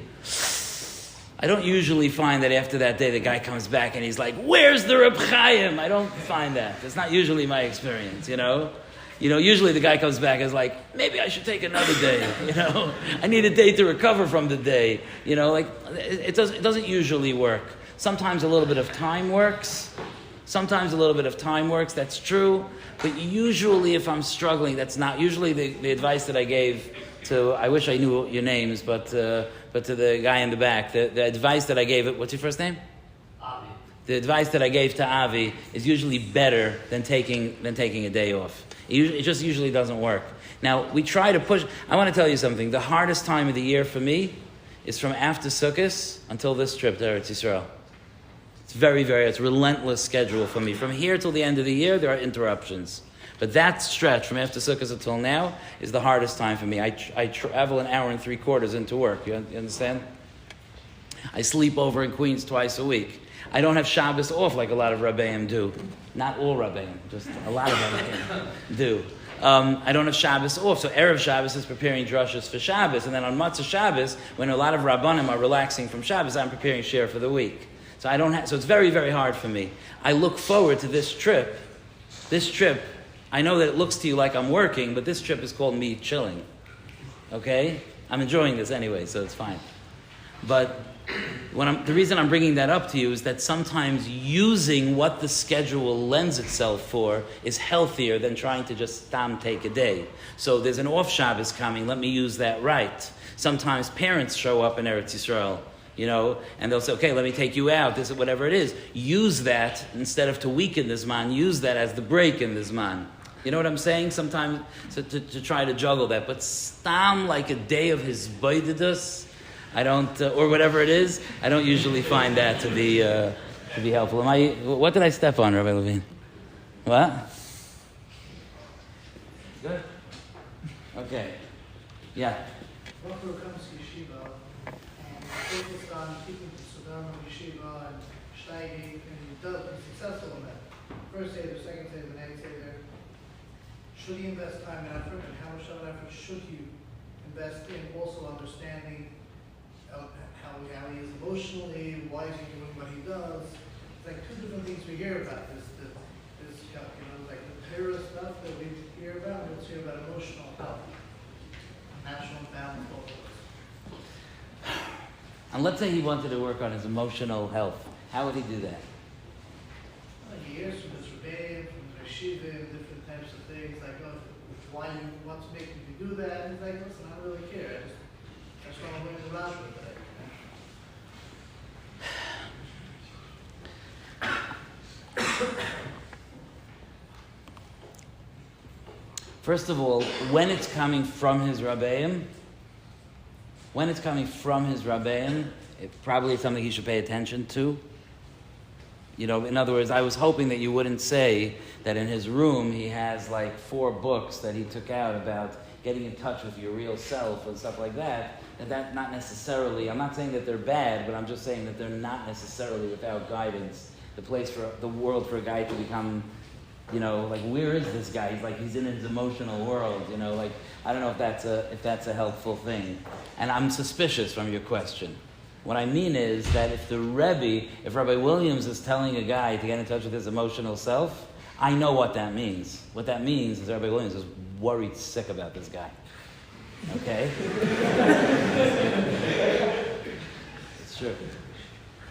I don't usually find that after that day the guy comes back and he's like, where's the Reb Chaim? I don't find that. That's not usually my experience, you know. You know, usually the guy comes back and is like, maybe I should take another day, you know. I need a day to recover from the day. You know, like, it doesn't usually work. Sometimes a little bit of time works. That's true. But usually if I'm struggling, that's not usually the advice that I gave to, I wish I knew your names, but to the guy in the back, the advice that I gave, what's your first name? Avi. The advice that I gave to Avi is usually better than taking a day off. It just usually doesn't work. Now, we try to push. I want to tell you something. The hardest time of the year for me is from after Sukkot until this trip to Eretz Yisrael. It's a relentless schedule for me. From here till the end of the year, there are interruptions. But that stretch from after Sukkot until now is the hardest time for me. I travel an hour and 3/4 into work. You understand? I sleep over in Queens twice a week. I don't have Shabbos off like a lot of Rabbeim do. Not all Rabbeim, just a lot of Rabbeim do. I don't have Shabbos off, so Erev Shabbos is preparing drushes for Shabbos, and then on Matzah Shabbos, when a lot of Rabbanim are relaxing from Shabbos, I'm preparing share for the week. So it's very, very hard for me. I look forward to this trip. This trip, I know that it looks to you like I'm working, but this trip is called me chilling. Okay? I'm enjoying this anyway, so it's fine. But the reason I'm bringing that up to you is that sometimes using what the schedule lends itself for is healthier than trying to just take a day. So there's an off Shabbos coming, let me use that right. Sometimes parents show up in Eretz Yisrael, you know, and they'll say, okay, let me take you out, this is whatever it is. Use that instead of to weaken this man, use that as the break in this man. You know what I'm saying? Sometimes to try to juggle that. But stam like a day of his baididus, I don't, or whatever it is, I don't usually find that to be helpful. What did I step on, Rabbi Levine? What? Good. Okay. Yeah. What comes to Yeshiva and focused on keeping the Sudan of Yeshiva and steiging and he does be successful in that. First Seder, second Seder, the next Seder. Should he invest time and effort, and how much of an effort should you invest in also understanding how he is emotionally, why is he doing what he does? It's like two different things we hear about. This like the Torah stuff that we hear about, and let's hear about emotional health, national balance, all of those. And let's say he wanted to work on his emotional health. How would he do that? He hears from his Rebbeim, from the Yeshiva, and different types of things, like, oh, what's making you do that? And he's like, listen, I don't really care. I just want to learn the Rashba today. First of all, when it's coming from his Rabbeim, it probably is something he should pay attention to. You know, in other words, I was hoping that you wouldn't say that in his room he has like 4 books that he took out about getting in touch with your real self and stuff like that. And that not necessarily, I'm not saying that they're bad, but I'm just saying that they're not necessarily without guidance. The place for the world for a guy to become, you know, like, where is this guy? He's in his emotional world, you know, like, I don't know if that's a helpful thing. And I'm suspicious from your question. What I mean is that if Rabbi Williams is telling a guy to get in touch with his emotional self, I know what that means. What that means is Rabbi Williams is worried sick about this guy. Okay? It's true.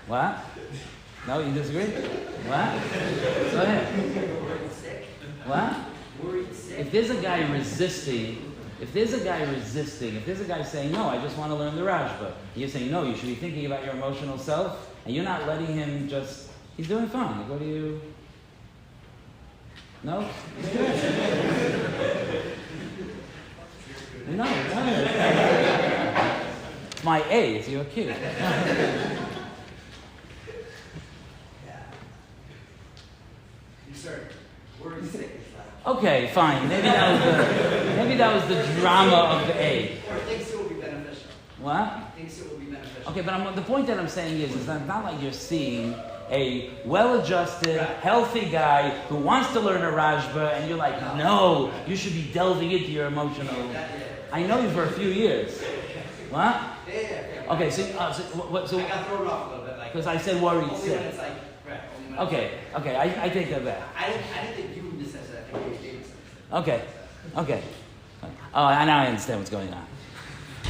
What? No, you disagree? What? Go ahead. What? If there's a guy resisting, if there's a guy saying, no, I just want to learn the Rashba, you're saying, no, you should be thinking about your emotional self, and you're not letting him just, he's doing fine. What do you... No? No. It's my A, it's your Q. Okay, fine. Maybe that was the drama of the A. Or thinks it will be beneficial. What? Thinks it will be beneficial. Okay, but the point that I'm saying is that it's not like you're seeing a well-adjusted, healthy guy who wants to learn a Rashba, and you're like, no, you should be delving into your emotional. I know you for a few years. What? Yeah. Okay, so I got thrown off a little bit, like, because I said worried only sick. when it's like, right, only when Okay, I take that back. I didn't think you would said that. I think you said that. Okay. Oh, now I understand what's going on.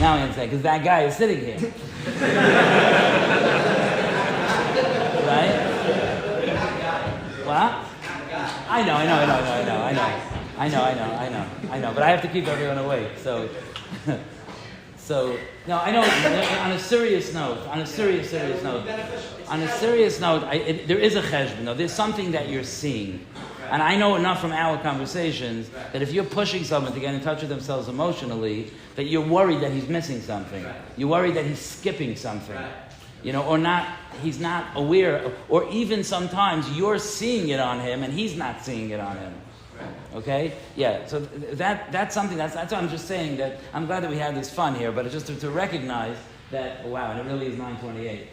Now I understand, because that guy is sitting here. Right? What? I know. But I have to keep everyone awake, so... No, I know, on a serious note, there is a cheshbon. No, there's something that you're seeing. And I know enough from our conversations that if you're pushing someone to get in touch with themselves emotionally, that you're worried that he's missing something. You're worried that he's skipping something. You know, or not, he's not aware of, or even sometimes you're seeing it on him and he's not seeing it on him. Okay? Yeah, so that's something, that's what I'm just saying, that I'm glad that we had this fun here, but it's just to recognize that, wow, and it really is 9:28.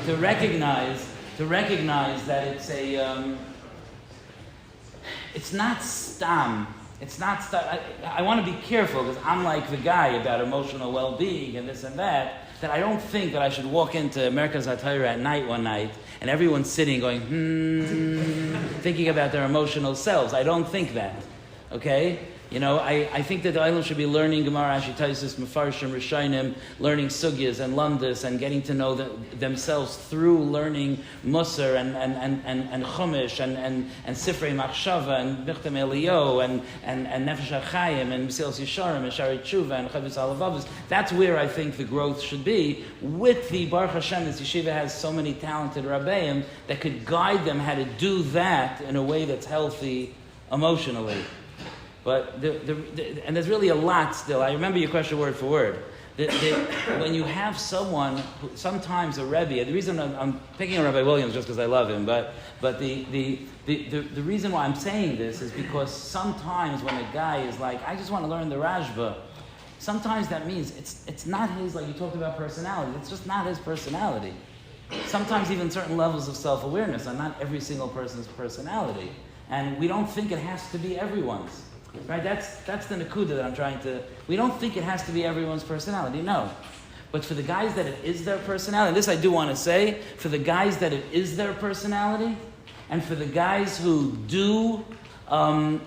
To recognize that it's it's not stam. It's not stam. I want to be careful, because I'm like the guy about emotional well-being and this and that I don't think that I should walk into Mercaz HaTorah at night one night and everyone's sitting going, thinking about their emotional selves. I don't think that. Okay? You know, I think that the Olam should be learning Gemara, Rashi, Taisus, Mefarshim, Rishonim, learning Sugyas and Lumdas, and getting to know themselves through learning Musar and Chumash and Sifrei Machshava and Bichtem Elio and Nefesh HaChaim and Mesilas Yesharim and Shari Tshuva and Chavis Alavavas. That's where I think the growth should be. With the Baruch Hashem, this yeshiva has so many talented Rabbeim that could guide them how to do that in a way that's healthy emotionally. But and there's really a lot still. I remember your question word for word. When you have someone, sometimes a Rebbe, the reason I'm picking on Rabbi Williams just because I love him, but the reason why I'm saying this is because sometimes when a guy is like, I just want to learn the Rashba, sometimes that means it's not his, like you talked about personality, it's just not his personality. Sometimes even certain levels of self-awareness are not every single person's personality. And we don't think it has to be everyone's. Right? That's the nakuda that I'm trying to... We don't think it has to be everyone's personality, no. But for the guys that it is their personality, and this I do want to say, for the guys that it is their personality, and for the guys who do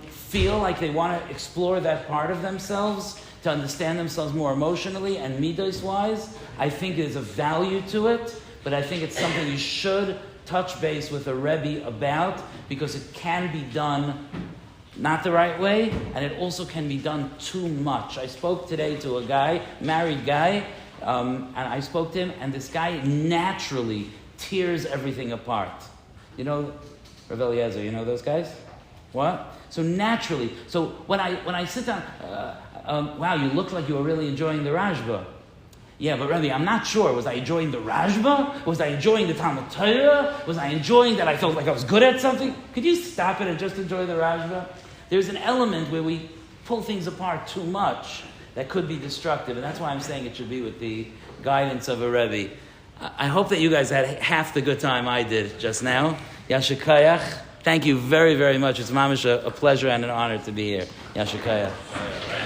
feel like they want to explore that part of themselves, to understand themselves more emotionally and midos-wise, I think there's a value to it, but I think it's something you should touch base with a Rebbe about, because it can be done not the right way, and it also can be done too much. I spoke today to a guy, married guy, and I spoke to him, and this guy naturally tears everything apart. You know, Rav Eliezer, you know those guys? What? So naturally, so when I sit down, wow, you look like you were really enjoying the Rashba. Yeah, but Rebbe, I'm not sure. Was I enjoying the Rashba? Was I enjoying the Talmud Torah? Was I enjoying that I felt like I was good at something? Could you stop it and just enjoy the Rashba? There's an element where we pull things apart too much that could be destructive, and that's why I'm saying it should be with the guidance of a Rebbe. I hope that you guys had half the good time I did just now. Yashikayach. Thank you very, very much. It's mamish a pleasure and an honor to be here. Yashikayach.